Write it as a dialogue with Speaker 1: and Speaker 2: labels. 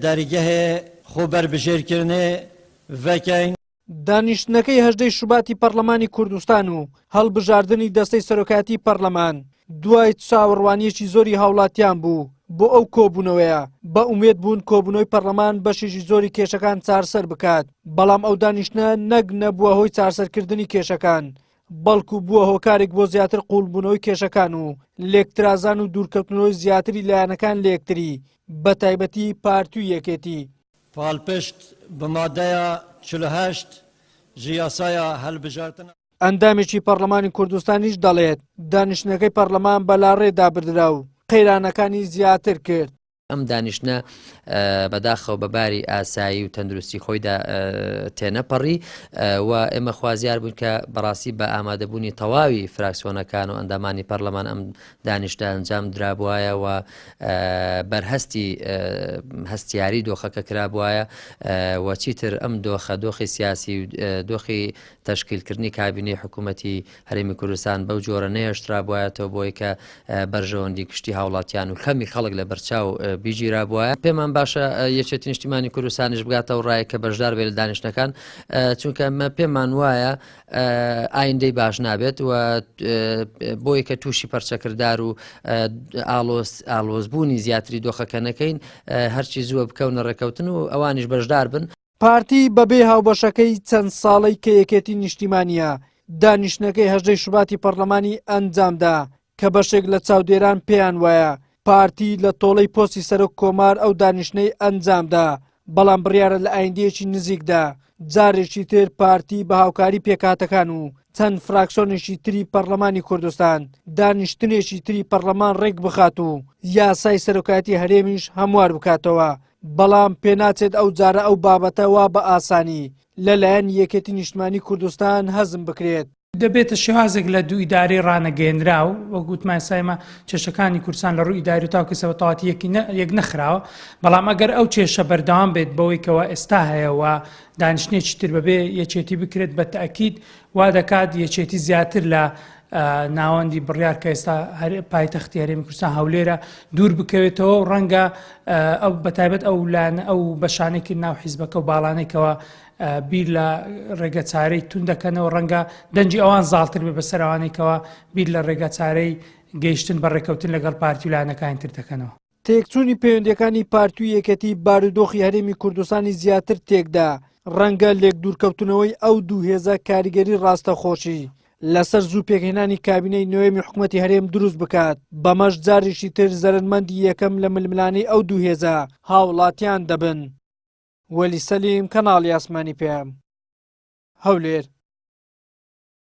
Speaker 1: دەریگەهێ خۆبەربژێرکردنێ vekeng
Speaker 2: دانیشتنەکەی هەژدەی شوباتی پەرلەمانی کوردستان و هەڵبژاردننی دەستەی سەرۆکاتی پەرلەمان دوای چاوەڕوانیەکی زۆری هاوڵاتیان بوو بۆ ئەو کۆبوونەوەیە بە ئومێد بوون کۆبوونەوەی پەرلەمان بەشێکی زۆری کێشەکان چارەسەر بکات بەڵام ئەو دانیشتنە نەک نەبووە هۆی چارەسەرکردنی کێشەکان بەڵکو بووە هۆکارێک بۆ زیاتر قوڵبوونەوەی کێشەکان و لێکترازان و دوورکەوتنەوەی زیاتری لایەنەکان لە یەکتری بە تایبەتی پارتی یەکێتی
Speaker 1: پاڵپشت بە مادەیە 48 ji yasaya helbijartina
Speaker 2: ئەندامێکی پەرلەمانی کوردستانیش دەڵێت دانیشتنەکەی پەرلەمان بەلاڕێدا بردرا و قەیرانەکانی زیاتر کرد.
Speaker 3: ئەم دانیشتنە بەداخەوە بەباری ئاسایی و تەندروستی خۆیدا تێنەپەڕی و ئێمە خوازیار بوون کە بەڕاستی بە ئامادەبوونی تەواوی فراکسیۆنەکان و ئەندامانی پەرلەمان ئەم دانیشتە ئەنجام درابوایە و بەرهەستی هەستیاری دۆخەکە کرابوایە و چیتر ئەم دۆخە دۆخی سیاسی و دۆخی تەشکیلکردنی کابینەی حکوومەتی هەرێمی کوردستان بەو جۆرە نەهێشترا بوایەتەوە بۆی کە بەرژەوەندی کشتی هاوڵاتیان و کەمی خەڵک لە بەرچاو بیجیرا بووە پێمان باشە یەکێتی نیشتیمانی کوردستانیش بگاتەوە ڕایە کە بەشدار بێت لە دانیشتەکان چونکە ئەمە پێمان وایە ئایندەی باش نابێت و بۆی کە تووشی پەرچەکردار و ئالۆزبوونی زیاتری دۆخەکە نەکەین هەرچی زووە بکەونە ڕێکەوتن و ئەوانیش بەشدار بن.
Speaker 2: پارتی بەبێ هاوبەشەکەی چەند ساڵەی کە یەکێتی نیشتیمانیە دانیشتنەکەی هەژدەی شوباتی پەرلەمانی ئەنجامدا کە بەشێک لە چاودێران پێیان وایە پارتی لە تۆڵەی پۆستی سەرۆک کۆمار ئەو دانیشتنەی ئەنجامدا بەڵام بڕیارە لە ئایندەیەکی نزیکدا جارێکی تر پارتی بە هاوکاری پێکاتەکان و چەند فراکسیۆنێکی تری پەرلەمانی کوردستان دانیشتنێکی تری پەرلەمان ڕێک بخات و یاسای سەرۆکایەتی هەرێمیش هەموار بکاتەوە بەڵام پێناچێت ئەو جارە ئەو بابەتە وا بە ئاسانی لەلایەن یەکێتی نیشتیمانی کوردستان هەزم بکرێت.
Speaker 4: دەبێتە شێوازێک لە دوو ئیداری ڕانەگەێنرا و وەگوتمان سایمە کێشەکانی کوردستان لە ڕووی ئیداری و تاوکەسەوە تەواتی یەک نەخراوە بەڵام ئەگەر ئەو کێشە بەردەوام بێت بەوەی کەەوە ئێستا هەیەەوە دانیشتێکی تر بەبێ یەکێتی بکرێت بە تەئەکید وا دەکات یەکێتی زیاتر لە ناوەندی بڕیار کە ئێستا پایتەختی هەرێمی کوردستان هەولێرە دوور بکەوێتەوە و ڕەنگە ئەو بەتایبەت ئەو بەشانێکی ناو حیزبەکە و باڵانێکەوە بیر لە ڕێگە چارەی تون دەکەنەوە ڕەنگە دەنجی ئەوان زاڵتر بێ بەسەر ئەوانێکەوە بیر لە ڕێگە چارەی گەیشتن بە ڕێکەوتن لەگەڵ پارتی و لایەنەکانی تر دەکەنەوە.
Speaker 2: تێکچوونی پەیوەندیەکانی پارتی و یەکێتی بارودۆخی هەرێمی کوردستانی زیاتر تێکدا ڕەنگە لێک دوورکەوتنەوەی ئەو دوو هێزە کاریگەری ڕاستەخۆشی لەسەر زوو پێکهێنانی کابینەی نوێمی حکوومەتی هەرێم دروست بکات بەمەش جارێکی تر زەرمەندی یەکەم لە ململانەی ئەو دوو هێزە هاوڵاتیان دەبن. وەلی سەلیم کەناڵی ئاسمانی پێم هەولێر.